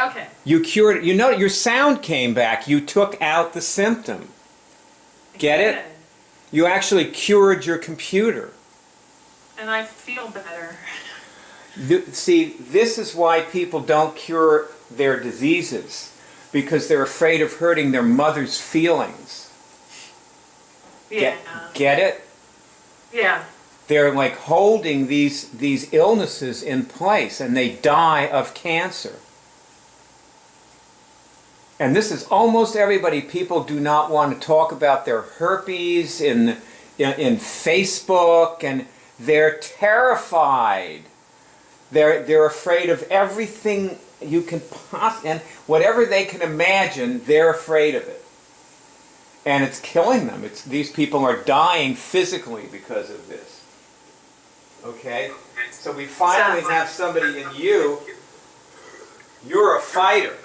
Okay. You cured it. You know, your sound came back. You took out the symptom. Get it? You actually cured your computer. And I feel better. See, this is why people don't cure their diseases, because they're afraid of hurting their mother's feelings. Yeah. Get it? Yeah. They're like holding these illnesses in place, and they die of cancer. And this is almost everybody. People do not want to talk about their herpes in Facebook, and they're terrified. They're afraid of everything you can possibly, and whatever they can imagine, they're afraid of it. And it's killing them. These people are dying physically because of this. Okay? So we finally have somebody in you. You're a fighter.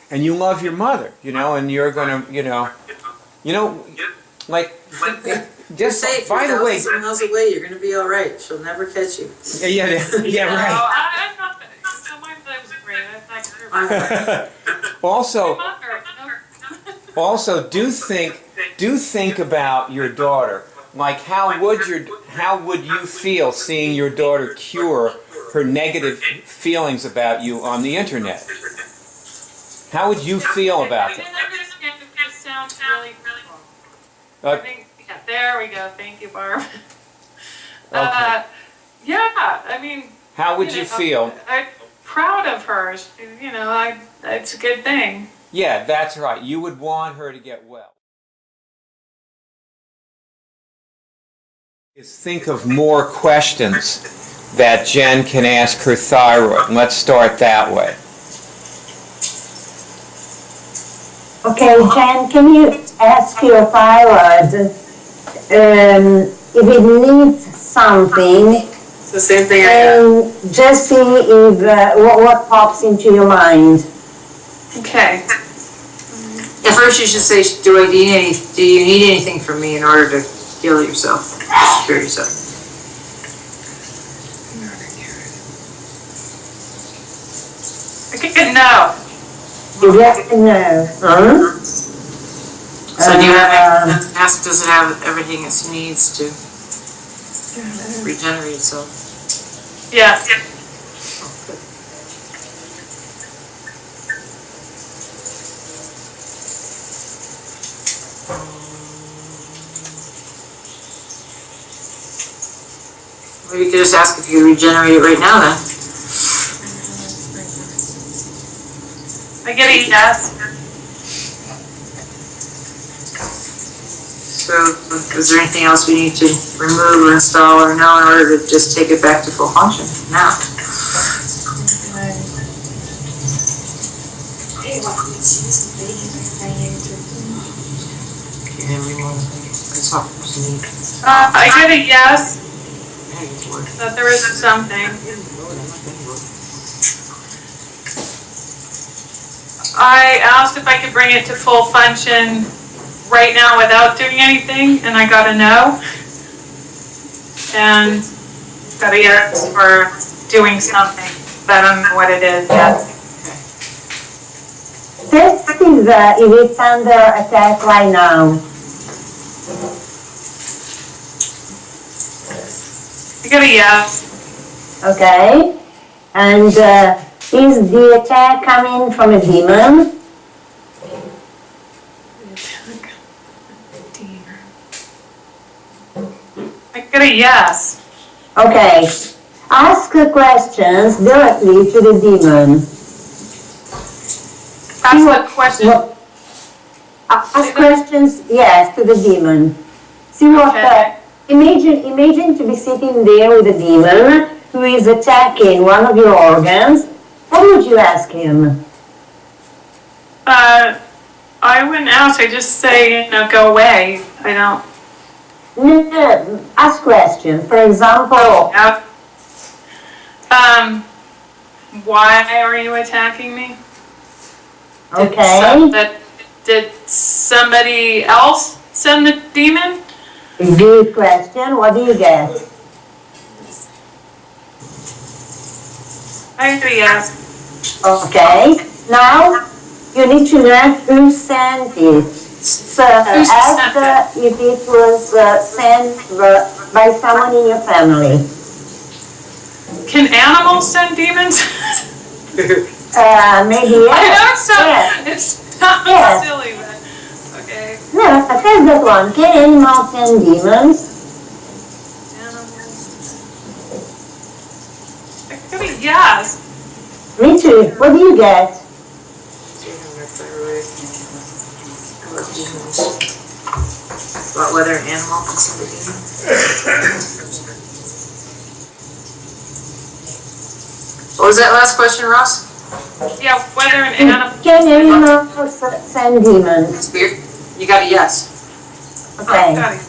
And you love your mother, you know, and you're going to, like, just, safe. by the way. 1,000 miles away, you're going to be all right. She'll never catch you. Yeah, right. I'm not, my mother's great. I Also, do think about your daughter. Like, how would you feel seeing your daughter cure her negative feelings about you on the internet? How would you feel about that? I didn't understand if this sounds really cool. I think, yeah, there we go. Thank you, Barb. Okay. Yeah, I mean. How would you feel? I'm proud of her. You know, it's a good thing. Yeah, that's right. You would want her to get well. Think of more questions that Jen can ask her thyroid. Let's start that way. Okay, Jen, can you ask your thyroid if it needs something? It's the same thing I And just see if what pops into your mind. Okay. At first you should say, do you need anything from me in order to heal yourself, cure yourself? Okay, no. Yes and no. Huh? So do you have, ask, does it have everything it needs to regenerate itself? Yeah. Maybe you could just ask if you can regenerate it right now then. I get a yes. So is there anything else we need to remove or install or know in order to just take it back to full function now? I get a yes. That there is something. I asked if I could bring it to full function right now without doing anything, and I got a no. And got a yes for doing something. I don't know what it is yet. Test if it's under attack right now. I got a yes. Okay. And is the attack coming from a demon? I got a yes. Okay. Ask questions directly to the demon. Ask what question? Ask questions, yes, to the demon. See what imagine to be sitting there with a demon who is attacking one of your organs. What would you ask him? I wouldn't ask. I just say, go away. I don't. No, ask questions. For example, why are you attacking me? okay. Did somebody else send the demon? Good question. What do you get? I agree, yes. Okay. Now you need to know who sent it. So ask if it was sent by someone in your family. Can animals send demons? Maybe yes. I know so. Yes. It sounds Yes. silly, but okay. No, I said that one. Can animals send demons? Animals. I could be yes. Me too. What do you get? Thyroid, allergies. About whether an animal can send a demon. What was that last question, Ross? Yeah, whether an animal. Can animals send demons? That's weird. You got a yes. Okay. Got it.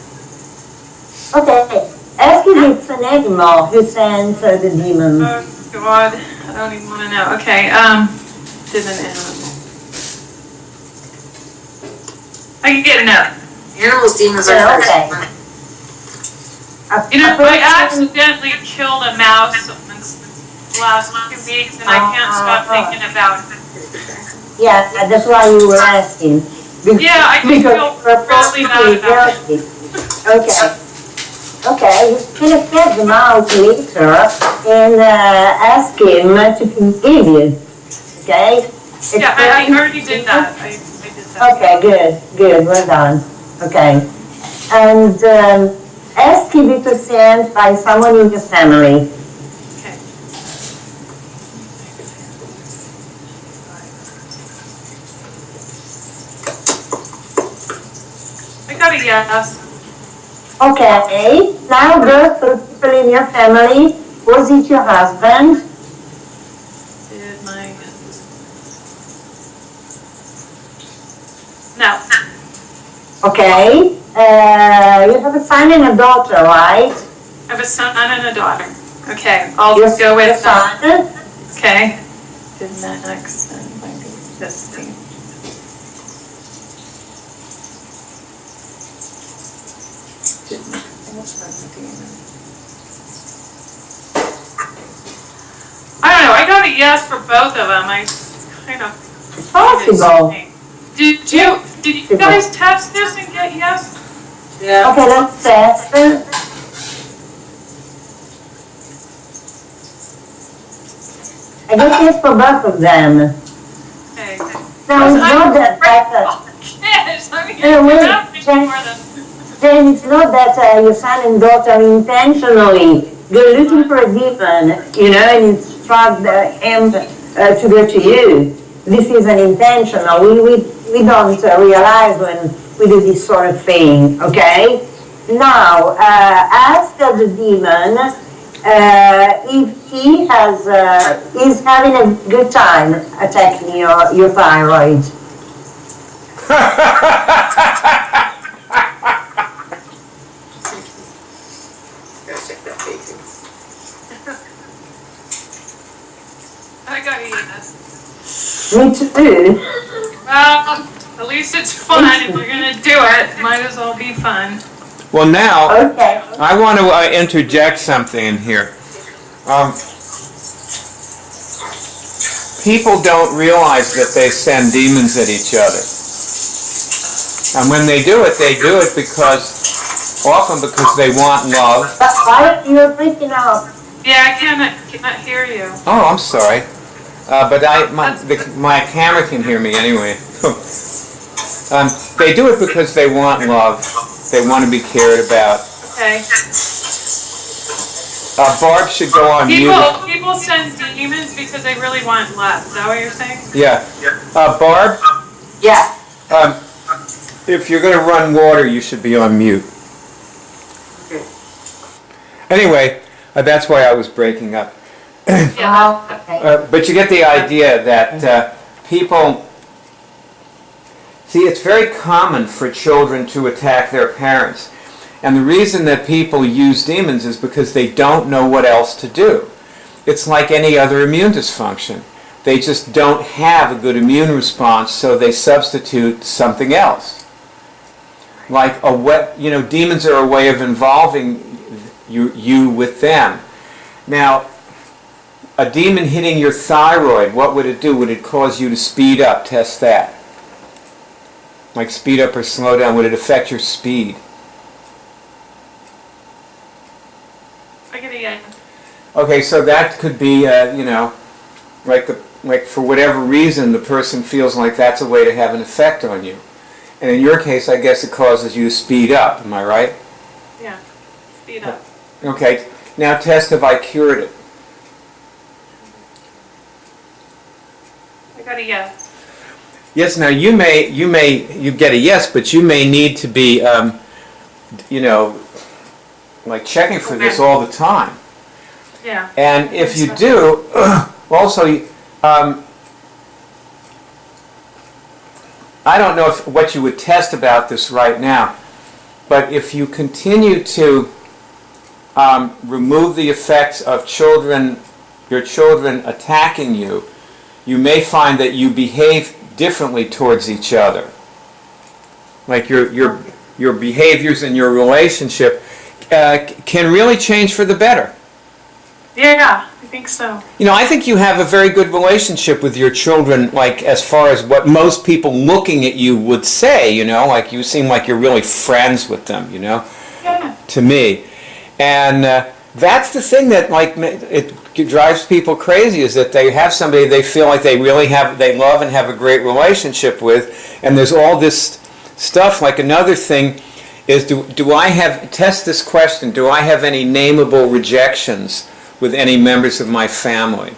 Okay. Ask if it's an animal who sends the demons. Oh God, I don't even want to know. Okay, did an animal? I can get no. Animals, demons are Yeah, okay. You know, I accidentally killed a mouse last 2 weeks, and I can't stop thinking about it. Yeah, that's why you were asking. Yeah, I just feel really bad about it. Okay. Okay, you can get them out later and ask him to forgive you. Okay? Yeah, I already did that. I did that. Okay, good, well done. Okay. And ask if it was sent by someone in your family. Okay. I got a yes. Okay, now go for people in your family. Was it your husband? Did my... No. Okay. You have a son and a daughter, right? I have a son and a daughter. Okay, I'll Your go with son. Okay. Did an accent like this thing. I don't know, I got a yes for both of them. I kind of... It's possible. Did you guys test this and get yes? Yeah. Okay, let's test. I guess it's for both of them. Okay. Now, it's not that, Yes, I mean, No, wait, that makes Jen- more than... then it's not that your son and daughter intentionally go looking for a demon, you know, and instruct him to go to you. This is an intentional. We don't realize when we do this sort of thing, okay? Now, ask the demon if he is having a good time attacking your thyroid. I got a yes. Me too. Well, at least it's fun. If we're going to do it, might as well be fun. Well, now Okay. I want to interject something in here. People don't realize that they send demons at each other. And when they do it often because they want love. Why you're freaking out? Yeah, I cannot hear you. Oh, I'm sorry. But my camera can hear me anyway. They do it because they want love. They want to be cared about. Okay. Barb should go on mute. People send demons because they really want love. Is that what you're saying? Yeah. Barb, Yeah. if you're going to run water, you should be on mute. Okay. Anyway, that's why I was breaking up. Yeah. Okay. But you get the idea that people... See, it's very common for children to attack their parents. And the reason that people use demons is because they don't know what else to do. It's like any other immune dysfunction. They just don't have a good immune response, so they substitute something else. Like demons are a way of involving you with them. Now, a demon hitting your thyroid, what would it do? Would it cause you to speed up? Test that. Like speed up or slow down. Would it affect your speed? I get a yes. Okay, so that could be, you know, like for whatever reason, the person feels like that's a way to have an effect on you. And in your case, I guess it causes you to speed up. Am I right? Yeah. Speed up. Okay. Now test if I cured it. I got a yes. Yes. Now you get a yes, but you may need to be, you know, like checking for this all the time. Yeah. And if you do, also, I don't know what you would test about this right now, but if you continue to remove the effects of your children attacking you, you may find that you behave differently towards each other. Like your behaviors in your relationship can really change for the better. Yeah, I think so. You know, I think you have a very good relationship with your children, like as far as what most people looking at you would say, you know, like you seem like you're really friends with them, you know, Yeah. to me. And that's the thing that, like, it drives people crazy, is that they have somebody they feel like they love and have a great relationship with, and there's all this stuff. Like another thing is, test this question, do I have any nameable rejections with any members of my family?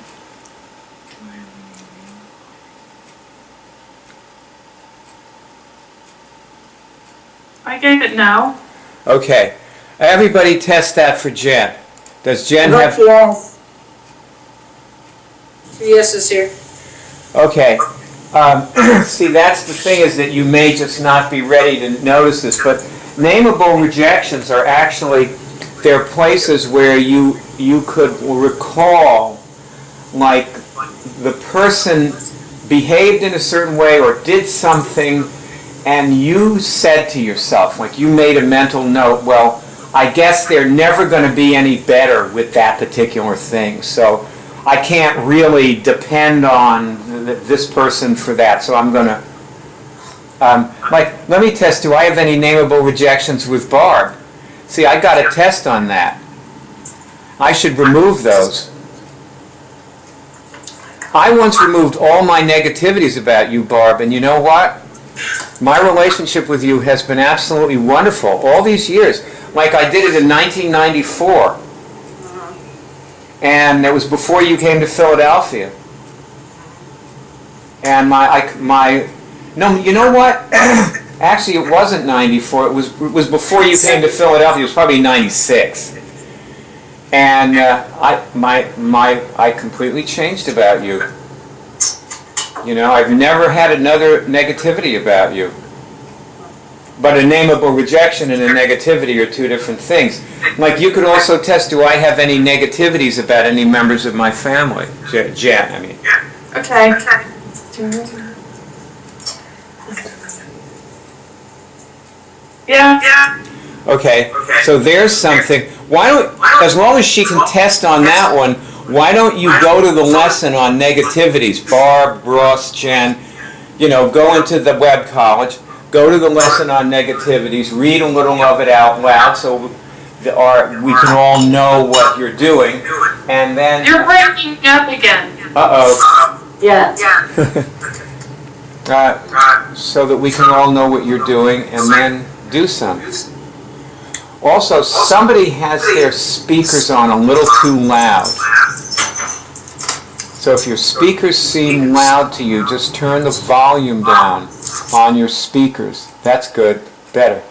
I gave it no. Okay. Everybody test that for Jen. Does Jen have... Yes. 2 yeses here. Okay. See, that's the thing, is that you may just not be ready to notice this, but nameable rejections are actually, they're places where you could recall, like, the person behaved in a certain way or did something, and you said to yourself, like you made a mental note, well, I guess they're never going to be any better with that particular thing, so I can't really depend on this person for that, so I'm going to... like, let me test, do I have any nameable rejections with Barb? See, I got a test on that. I should remove those. I once removed all my negativities about you, Barb, and you know what? My relationship with you has been absolutely wonderful all these years. Like I did it in 1994. And it was before you came to Philadelphia. And no, you know what? Actually, it wasn't 94. It was before you came to Philadelphia. It was probably 96. And I completely changed about you. You know, I've never had another negativity about you. But a nameable rejection and a negativity are two different things. Like you could also test, do I have any negativities about any members of my family? Jen, I mean. Okay. Yeah. Okay, so there's something. Why don't, as long as she can test on that one, why don't you go to the lesson on negativities? Barb, Ross, Jen, you know, go into the web college, go to the lesson on negativities, read a little of it out loud so we can all know what you're doing, and then... You're breaking up again. Uh-oh. Yeah. So that we can all know what you're doing, and then do something. Also, somebody has their speakers on a little too loud. So if your speakers seem loud to you, just turn the volume down on your speakers. That's good. Better.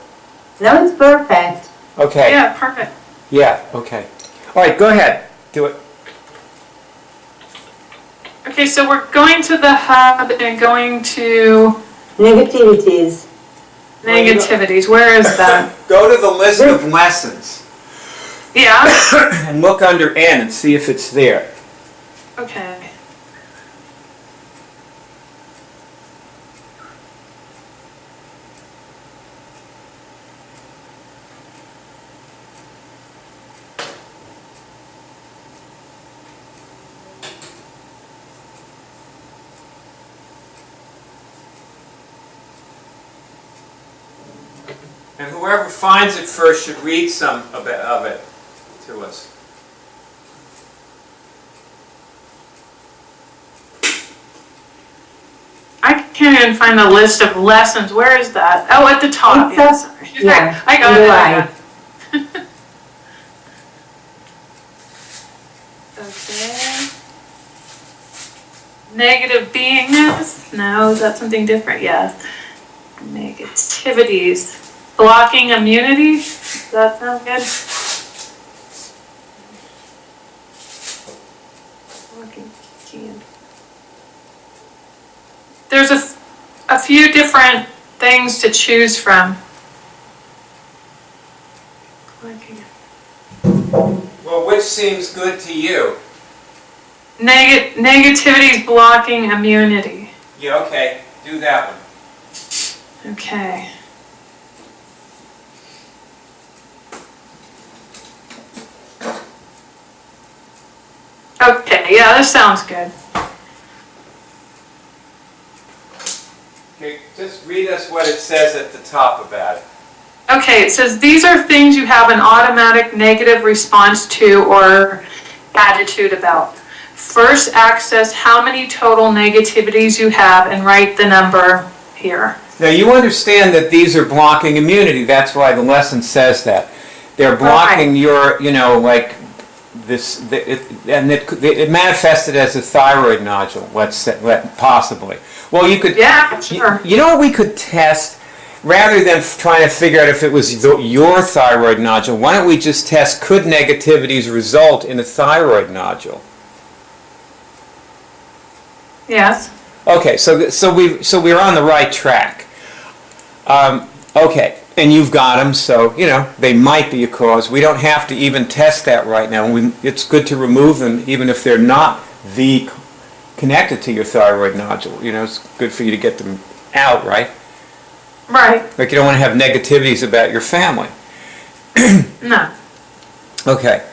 Now it's perfect. Okay. Yeah, perfect. Yeah, okay. All right, go ahead. Do it. Okay, so we're going to the hub and going to Negativities. negativities. Where is that? Go to the list of lessons Yeah. and look under N and see if it's there. Okay. And whoever finds it first should read some of it to us. I can't even find the list of lessons. Where is that? Oh, at the top. It's Yeah, up- sorry. yeah, I got on it. the I got right. it. Okay. Negative beingness? No, is that something different? Yeah. Negativities. Blocking immunity? Does that sound good? Blocking gene. There's a few different things to choose from. Well, which seems good to you? Negativity is blocking immunity. Yeah, okay. Do that one. Okay. Okay, yeah, this sounds good. Okay, just read us what it says at the top about it. Okay, it says these are things you have an automatic negative response to or attitude about. First, access how many total negativities you have and write the number here. Now you understand that these are blocking immunity. That's why the lesson says that. They're blocking your, you know, like this, it manifested as a thyroid nodule, let's say, possibly. Well, you could, Yeah, sure. you know what we could test? Rather than trying to figure out if it was your thyroid nodule, why don't we just test, could negativities result in a thyroid nodule? Yes. Okay, so we're on the right track. Okay, and you've got them, so you know they might be a cause. We don't have to even test that right now. It's good to remove them, even if they're not connected to your thyroid nodule. You know, it's good for you to get them out, right? Right. Like you don't want to have negativities about your family. No. Okay.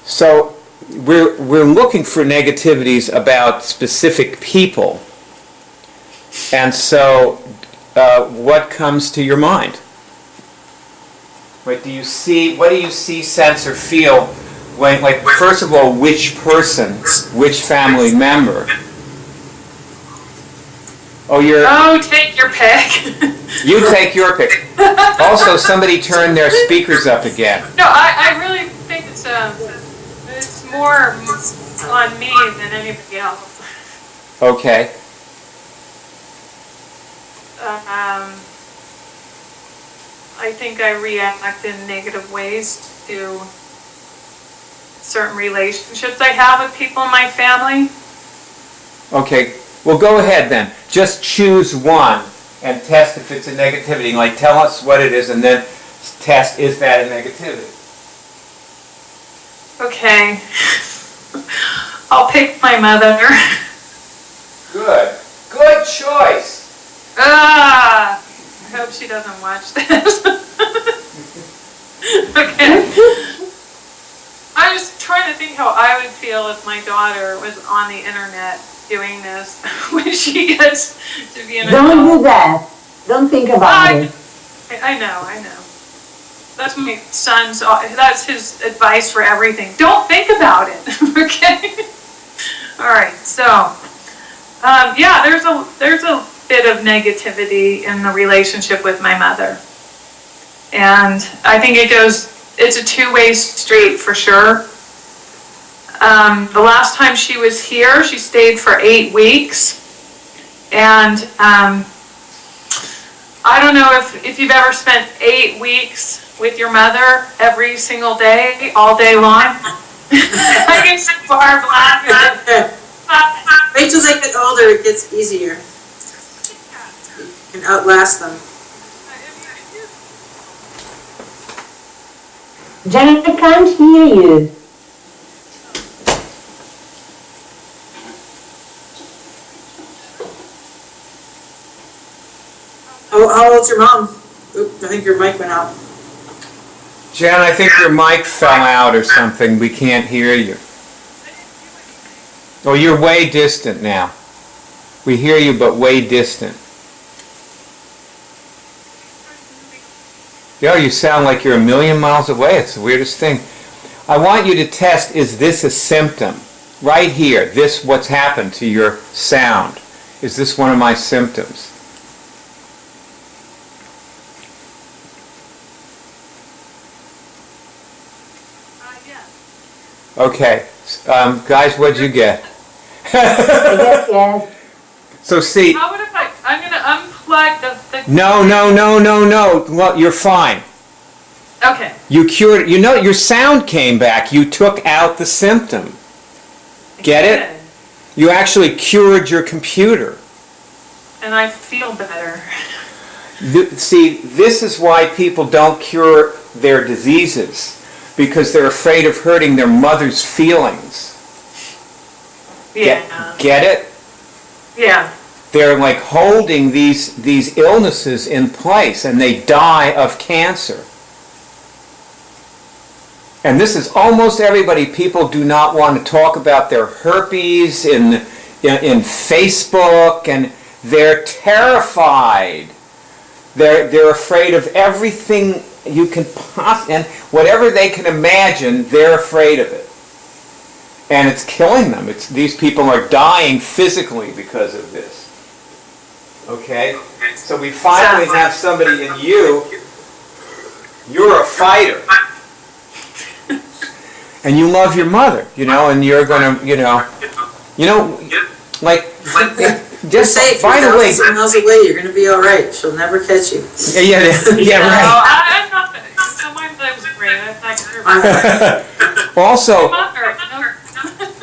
So we're looking for negativities about specific people. And so what comes to your mind? What do you see, sense, or feel when, like, first of all, which person, which family member? Oh, take your pick. You take your pick. Also, somebody turn their speakers up again. No, I really think it's more on me than anybody else. Okay. I think I react in negative ways to certain relationships I have with people in my family. Okay. Well, go ahead then. Just choose one and test if it's a negativity. Like, tell us what it is and then test, is that a negativity? Okay. I'll pick my mother. Good. Good choice. I hope she doesn't watch this. Okay. I was trying to think how I would feel if my daughter was on the internet doing this when she gets to be an adult. Don't do that. Don't think about it. I know. That's my son's, that's his advice for everything. Don't think about it, okay? All right, so, yeah, there's a bit of negativity in the relationship with my mother. And I think it's a two-way street for sure. The last time she was here, she stayed for 8 weeks. And I don't know if you've ever spent 8 weeks with your mother every single day, all day long. I get so far laughing. Wait till they get older, it gets easier. You can outlast them. Janet, I can't hear you. How old's your mom? Oop, I think your mic went out. Jen, I think your mic fell out or something. We can't hear you. Oh, you're way distant now. We hear you, but way distant. Yo, you sound like you're a million miles away. It's the weirdest thing. I want you to test, is this a symptom? Right here, this, what's happened to your sound. Is this one of my symptoms? Yes. Okay. Guys, what'd you get? I guess yes. So see... How would I'm going to unplug the... No. Well, you're fine. Okay. You cured... You know, your sound came back. You took out the symptom. Get it? You actually cured your computer. And I feel better. See, this is why people don't cure their diseases. Because they're afraid of hurting their mother's feelings. Yeah. Get it? Yeah. They're like holding these illnesses in place, and they die of cancer. And this is almost everybody. People do not want to talk about their herpes in Facebook, and they're terrified. They're afraid of everything you can possibly, and whatever they can imagine, they're afraid of it. And it's killing them. These people are dying physically because of this. Okay? So we finally have somebody in you. You're a fighter. And you love your mother, you know, and you're going to, like, Just say it, by the way, miles away, you're going to be all right. She'll never catch you. Yeah, right. I'm not... That was great.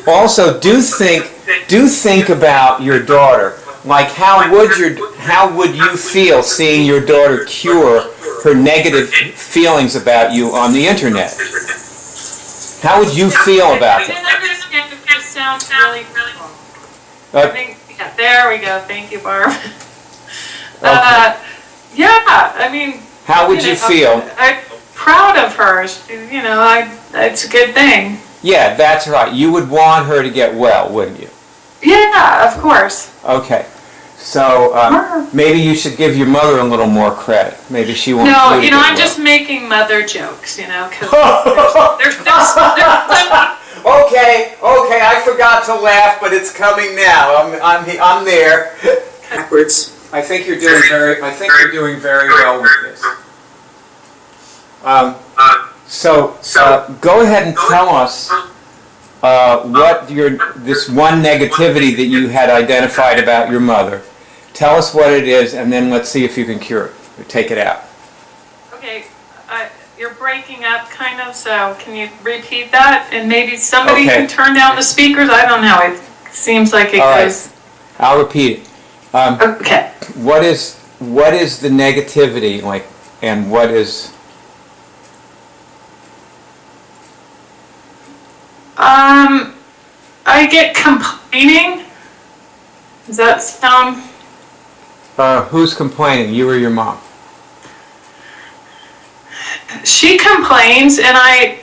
Also, do think about your daughter. Like, how would you feel seeing your daughter cure her negative feelings about you on the internet? How would you feel about I that? didn't understand if this sounds really cool. I think, yeah, there we go. Thank you, Barb. Yeah, I mean... How would you feel? I'm proud of her. You know, it's a good thing. Yeah, that's right. You would want her to get well, wouldn't you? Yeah, of course. Okay. So maybe you should give your mother a little more credit. Maybe she won't. No, you know, I'm just making mother jokes, you know, because there's Okay, I forgot to laugh, but it's coming now. I'm there. Backwards. I think you're doing very well with this. So go ahead and tell us what this one negativity that you had identified about your mother. Tell us what it is, and then let's see if you can cure it. Or take it out. Okay, you're breaking up kind of, so can you repeat that? And maybe somebody can turn down the speakers? I don't know. It seems like it goes... I'll repeat it. Okay. What is the negativity like, and what is... I get complaining. Does that sound... Who's complaining, you or your mom? She complains, and I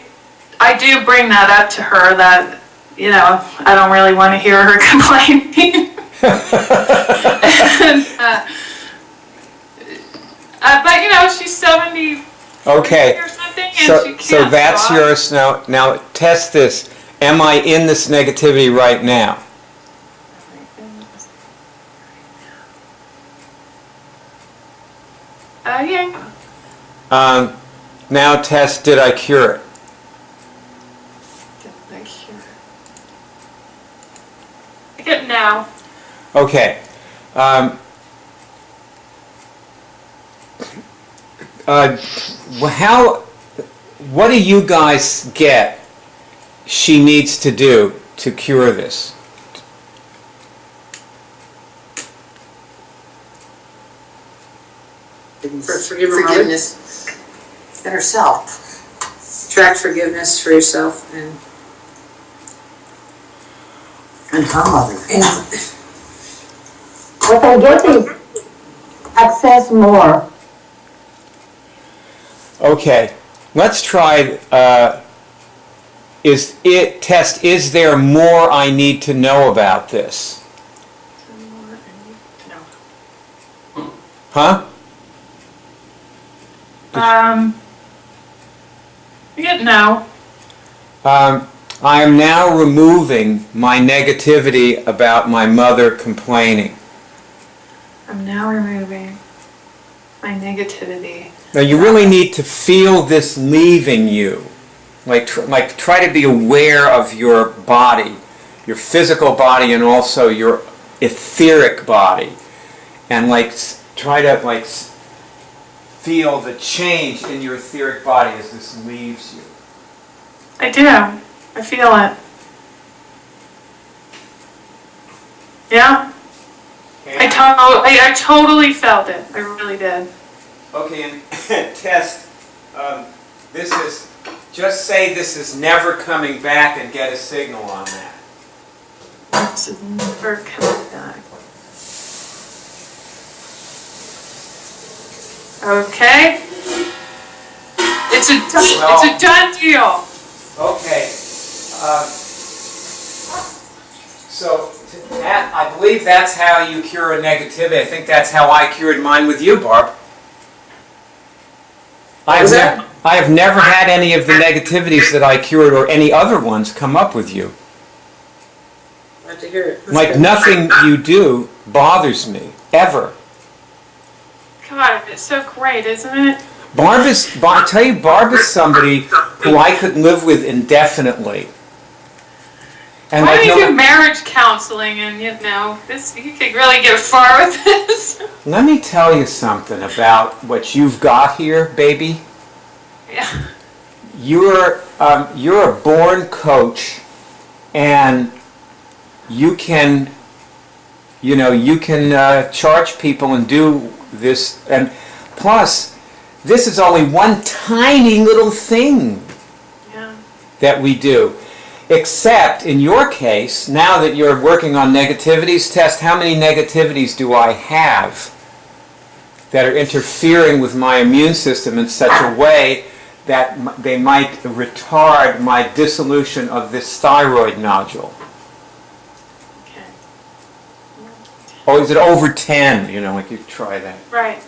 do bring that up to her that, you know, I don't really want to hear her complaining. But, you know, she's 70 okay. or something, and she can't so that's stop. yours now. Now test this. Am I in this negativity right now? Yeah. Now test, did I cure it? Good now. Okay. What do you guys get she needs to do to cure this? Forgiveness. And herself. Track forgiveness for yourself and her mother. What I get is access more. Okay, let's try. Is there more I need to know about this? Huh? I get no. I am now removing my negativity about my mother complaining. I'm now removing my negativity. Now you really need to feel this leaving you. Like try to be aware of your body, your physical body, and also your etheric body, and try to feel the change in your etheric body as this leaves you. I do. I feel it. Yeah. I totally felt it. I really did. Okay, and test. This is. Just say this is never coming back and get a signal on that. This is never coming back. Okay. It's a done deal. Okay. So I believe that's how you cure a negativity. I think that's how I cured mine with you, Barb. I have never had any of the negativities that I cured or any other ones come up with you. Glad to hear it. Like nothing you do bothers me, ever. God, it's so great, isn't it? I tell you, Barb is somebody who I could live with indefinitely. And why don't you do marriage counseling and, you could really get far with this. Let me tell you something about what you've got here, baby. Yeah. You're a born coach, and you can charge people and do this, and plus, this is only one tiny little thing that we do. Except, in your case, now that you're working on negativities, test how many negativities do I have that are interfering with my immune system in such a way that they might retard my dissolution of this thyroid nodule. Okay. Oh, is it over 10? You try that. Right.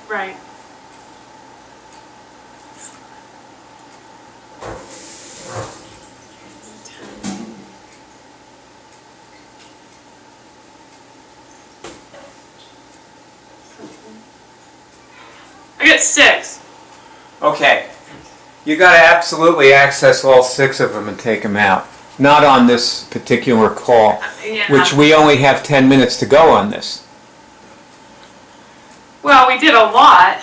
I get 6. Okay. You got to absolutely access all 6 of them and take them out. Not on this particular call, which we only have 10 minutes to go on this. Well, we did a lot.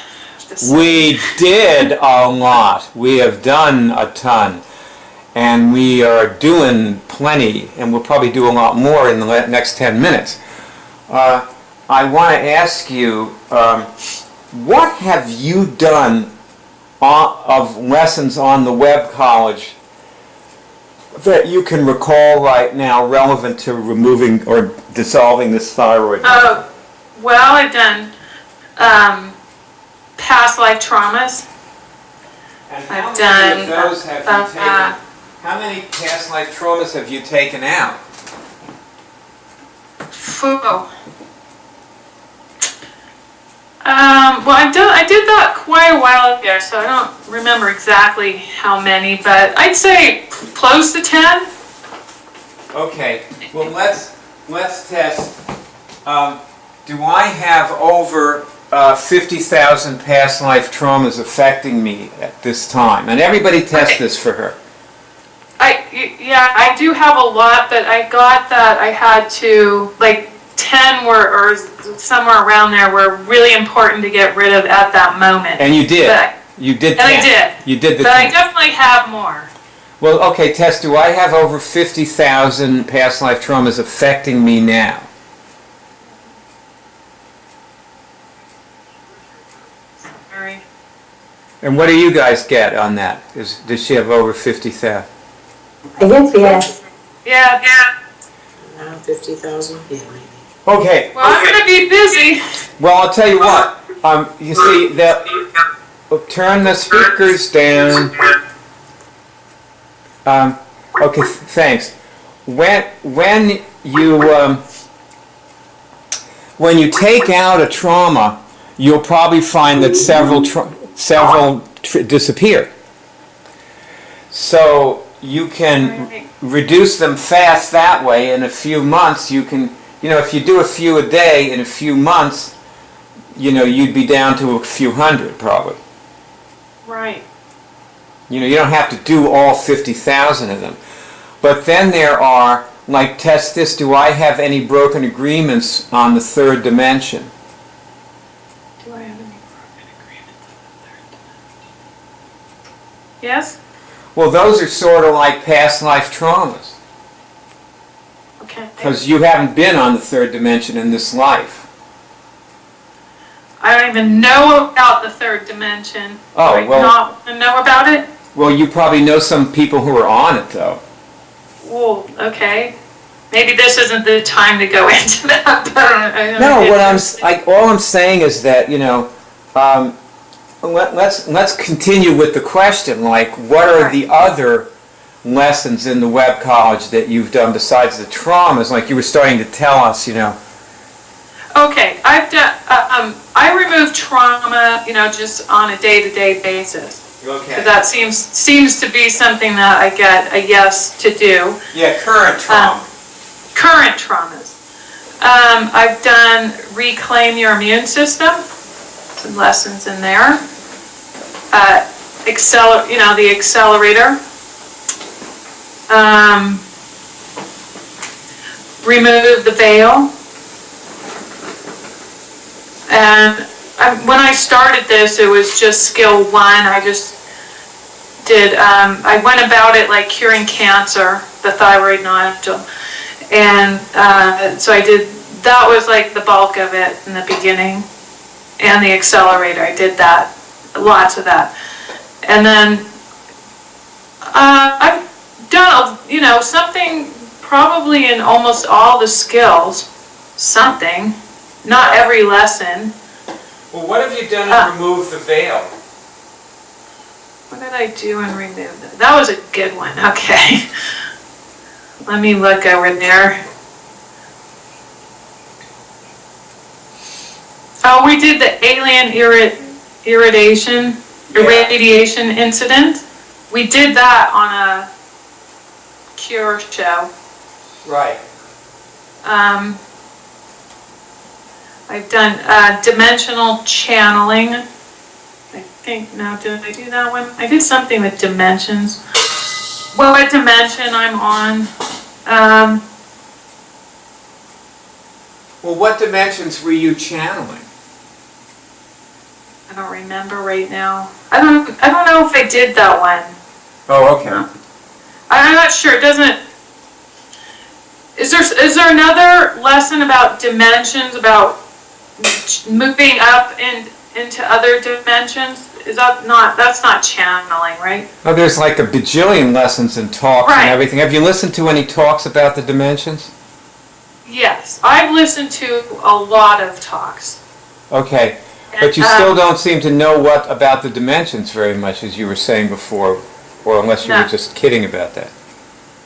We did a lot. We have done a ton. And we are doing plenty, and we'll probably do a lot more in the next 10 minutes. I want to ask you, what have you done of lessons on the web college that you can recall right now relevant to removing or dissolving this thyroid? Well, I've done past life traumas. And how many of those have you taken? How many past life traumas have you taken out? Well, I did that quite a while ago, so I don't remember exactly how many, but I'd say close to 10. Okay. Well, let's test. Do I have over 50,000 past life traumas affecting me at this time? And everybody test this for her. I do have a lot, but I got that I had to, 10 or somewhere around there were really important to get rid of at that moment. And you did. You did 10. And I did. You did the But 10. I definitely have more. Well, okay, Tess, do I have over 50,000 past life traumas affecting me now? Sorry. And what do you guys get on that? Does she have over 50,000? I guess yes. Yeah. Now 50,000? Yeah, maybe. Okay. Well, I'm going to be busy. Well, I'll tell you what. You see, turn the speakers down. Okay, thanks. When you take out a trauma, you'll probably find that several disappear. So you can reduce them fast that way. In a few months, you can, if you do a few a day, in a few months, you'd be down to a few hundred probably. Right. You don't have to do all 50,000 of them. But then there are, like, test this, do I have any broken agreements on the third dimension? Do I have any broken agreements on the third dimension? Yes? Well, those are sort of like past life traumas. Okay. Because you haven't been on the third dimension in this life. I don't even know about the third dimension. Oh, Do I well. not know about it? Well, you probably know some people who are on it, though. Well, okay. Maybe this isn't the time to go into that. But All I'm saying is that, let's continue with the question, like, what are the other lessons in the web college that you've done besides the traumas? Like you were starting to tell us, Okay, I've done. I remove trauma, just on a day-to-day basis. Okay. Because that seems to be something that I get a yes to do. Yeah, current trauma. Current traumas. I've done reclaim your immune system. Some lessons in there. The accelerator. Remove the veil. And when I started this, it was just skill 1. I just did, I went about it like curing cancer, the thyroid nodule. And so I did, that was like the bulk of it in the beginning. And the accelerator, I did that, lots of that. And then I've done, something probably in almost all the skills, something. Not every lesson. Well, what have you done to remove the veil? What did I do and remove that? That was a good one. Okay. Let me look over there. Oh, we did the alien irradiation incident. We did that on a cure show. Right. I've done dimensional channeling. I think, no, did I do that one? I did something with dimensions. What dimension I'm on. Well, what dimensions were you channeling? I don't remember right now. I don't know if I did that one. Oh, okay. I'm not sure. It doesn't. Is there another lesson about dimensions, about moving up into other dimensions? Is that not, that's not channeling, right? Oh, there's like a bajillion lessons and talks and everything. Have you listened to any talks about the dimensions? Yes, I've listened to a lot of talks. Okay, but you still don't seem to know what about the dimensions very much, as you were saying before, or unless you were just kidding about that.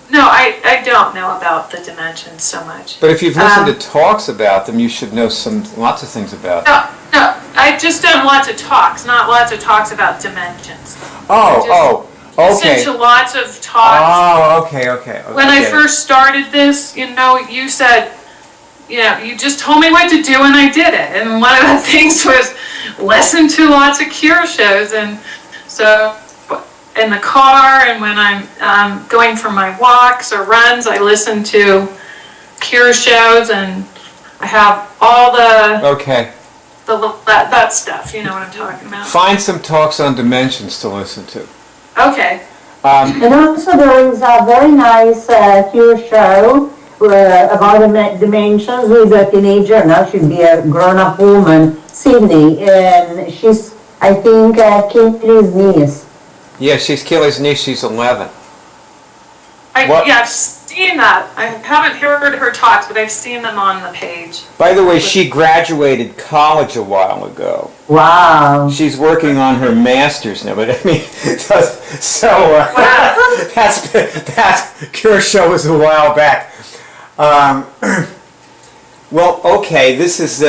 No, I don't know about the dimensions so much. But if you've listened to talks about them, you should know lots of things about them. No, I've just done lots of talks, not lots of talks about dimensions. Okay. Listened to lots of talks. Oh, okay. When I first started this, you said, you just told me what to do and I did it. And one of the things was listen to lots of cure shows. And so in the car and when I'm going for my walks or runs, I listen to cure shows and I have all the that stuff. You know what I'm talking about. Find some talks on dimensions to listen to. Okay. And also there is a very nice cure show about dimensions with a teenager, now she'll be a grown-up woman, Sydney, and she's, I think, Kelly's niece. Yeah, she's Kelly's niece, she's 11. Yeah, I've seen that. I haven't heard her talks, but I've seen them on the page. By the way, she graduated college a while ago. Wow. She's working on her master's now, but I mean, that cure show was a while back. Well, okay, this is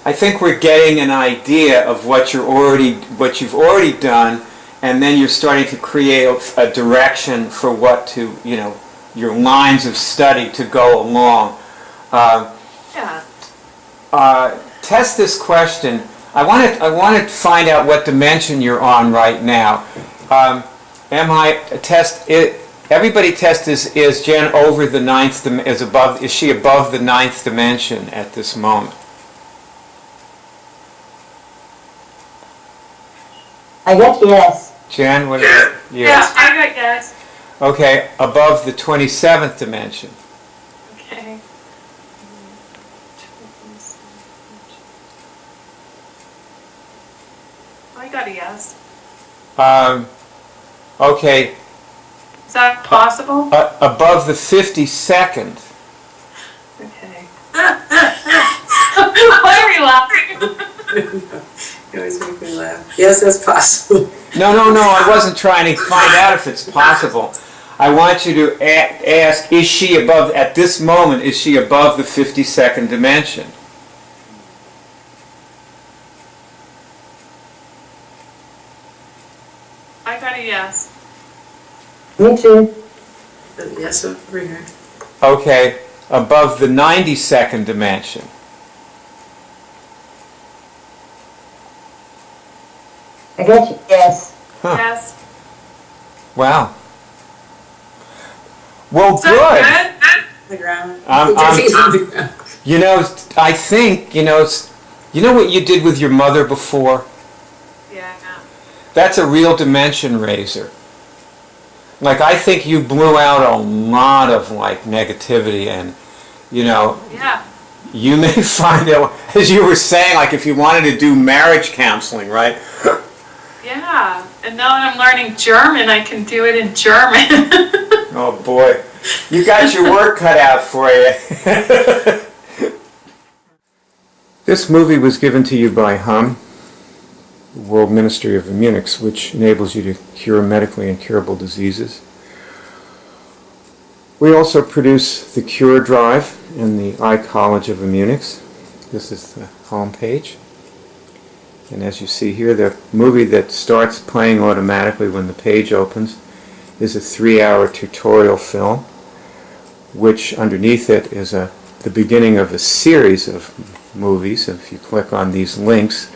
I think we're getting an idea of what you've already done, and then you're starting to create a direction for what to, your lines of study to go along. Yeah. Test this question. I want to find out what dimension you're on right now. Everybody test is Jen over the ninth, is she above the ninth dimension at this moment? I got yes. Jen, what is it? Yes, I got yes. Okay, above the 27th dimension. Okay. I got a yes. Okay. Is that possible? Above the 52nd. Okay. Why are you laughing? You always make me laugh. Yes, that's possible. No, I wasn't trying to find out if it's possible. I want you to ask, is she above, at this moment, is she above the 52nd dimension? I got a yes. Me too. Yes, over here. Okay, above the 92nd dimension. I got yes. Huh. Yes. Wow. Well, Is that good? The ground. I think, you know what you did with your mother before? Yeah. That's a real dimension raiser. Like, I think you blew out a lot of, negativity and, Yeah. you may find out, as you were saying, if you wanted to do marriage counseling, right? Yeah. And now that I'm learning German, I can do it in German. Oh, boy. You got your work cut out for you. This movie was given to you by HUM, the World Ministry of IMMUNICS, which enables you to cure medically incurable diseases. We also produce the Cure Drive and the iCollege of IMMUNICS. This is the home page. And as you see here, the movie that starts playing automatically when the page opens is a 3-hour tutorial film, which underneath it is the beginning of a series of movies. If you click on these links,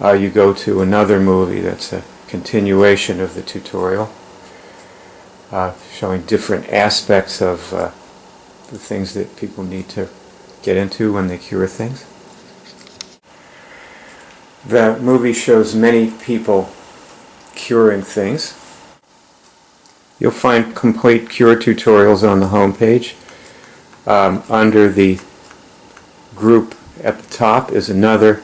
you go to another movie that's a continuation of the tutorial, showing different aspects of the things that people need to get into when they cure things. The movie shows many people curing things. You'll find complete cure tutorials on the home page. Under the group at the top is another,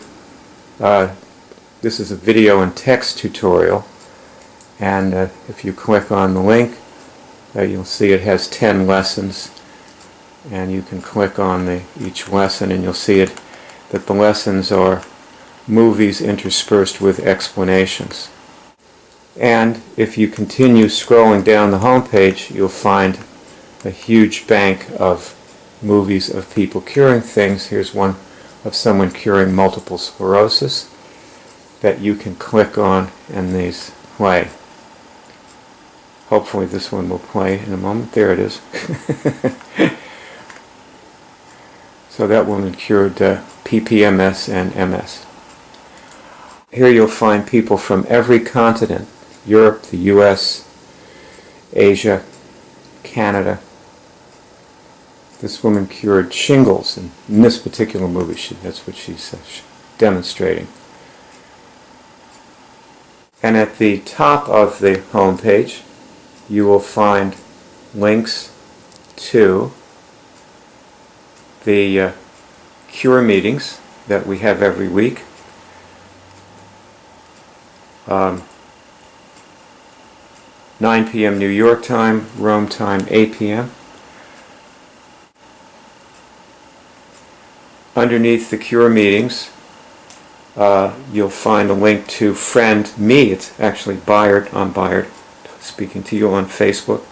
this is a video and text tutorial, and if you click on the link, you'll see it has 10 lessons, and you can click on each lesson and you'll see it that the lessons are movies interspersed with explanations. And if you continue scrolling down the home page, you'll find a huge bank of movies of people curing things. Here's one of someone curing multiple sclerosis that you can click on and these play. Hopefully this one will play in a moment. There it is. So that woman cured PPMS and MS. Here you'll find people from every continent: Europe, the US, Asia, Canada. This woman cured shingles, and in this particular movie that's what she's demonstrating. And at the top of the home page you will find links to the cure meetings that we have every week. 9 p.m. New York time, Rome time, 8 p.m. Underneath the cure meetings, you'll find a link to Friend Me. It's actually Byard. I'm Byard, speaking to you on Facebook.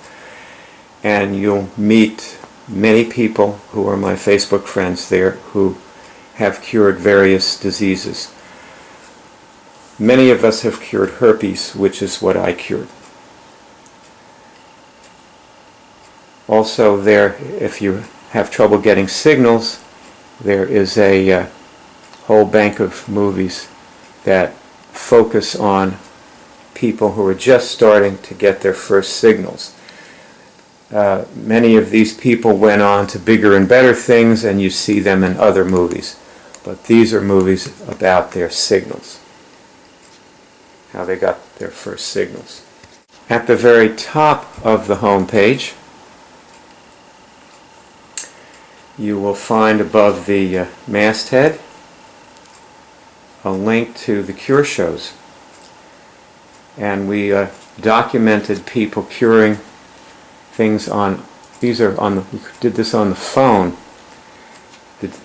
And you'll meet many people who are my Facebook friends there who have cured various diseases. Many of us have cured herpes, which is what I cured. Also there, if you have trouble getting signals, there is a whole bank of movies that focus on people who are just starting to get their first signals. Many of these people went on to bigger and better things, and you see them in other movies. But these are movies about their signals, how they got their first signals. At the very top of the home page, you will find above the masthead a link to the cure shows. And we documented people curing things on, these are on the, we did this on the phone.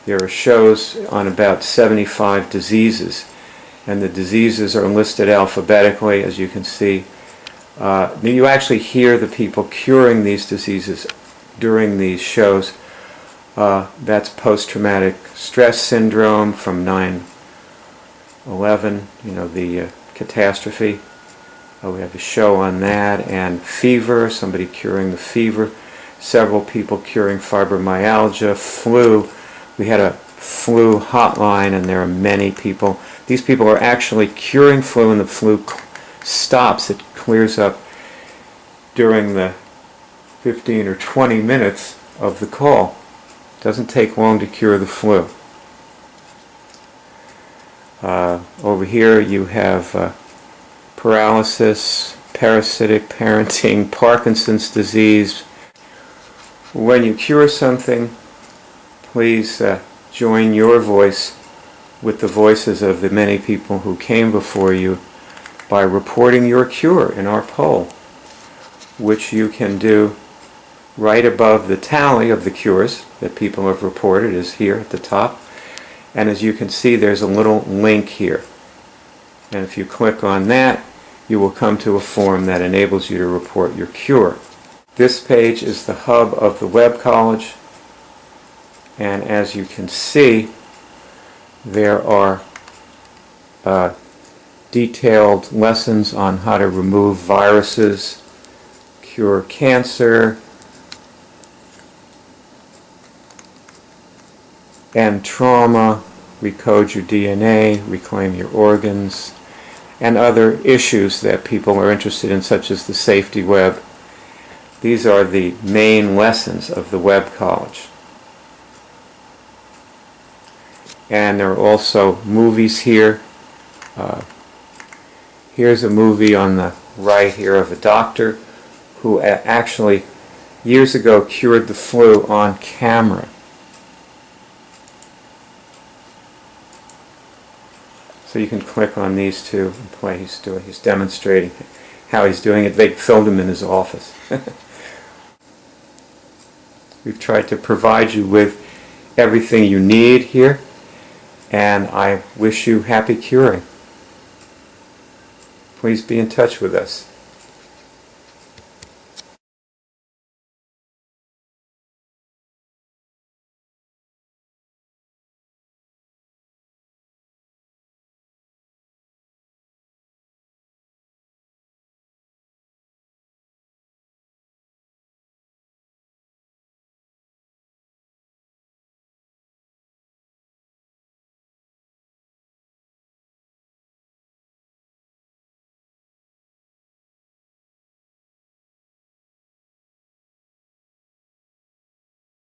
There are shows on about 75 diseases, and the diseases are listed alphabetically, as you can see. You actually hear the people curing these diseases during these shows. That's post-traumatic stress syndrome from 9/11, the catastrophe. We have a show on that, and fever, somebody curing the fever, several people curing fibromyalgia, flu. We had a flu hotline, and there are many people. These people are actually curing flu, and the flu stops. It clears up during the 15 or 20 minutes of the call. It doesn't take long to cure the flu. Over here you have paralysis, parasitic parenting, Parkinson's disease. When you cure something, please join your voice with the voices of the many people who came before you by reporting your cure in our poll, which you can do right above the tally of the cures that people have reported is here at the top. And as you can see, there's a little link here. And if you click on that, you will come to a form that enables you to report your cure. This page is the hub of the Web College, and as you can see, there are detailed lessons on how to remove viruses, cure cancer, end trauma, recode your DNA, reclaim your organs, and other issues that people are interested in, such as the safety web. These are the main lessons of the Web College. And there are also movies here. Here's a movie on the right here of a doctor who actually years ago cured the flu on camera. So you can click on these two and play. He's demonstrating how he's doing it. They filmed him in his office. We've tried to provide you with everything you need here, and I wish you happy curing. Please be in touch with us.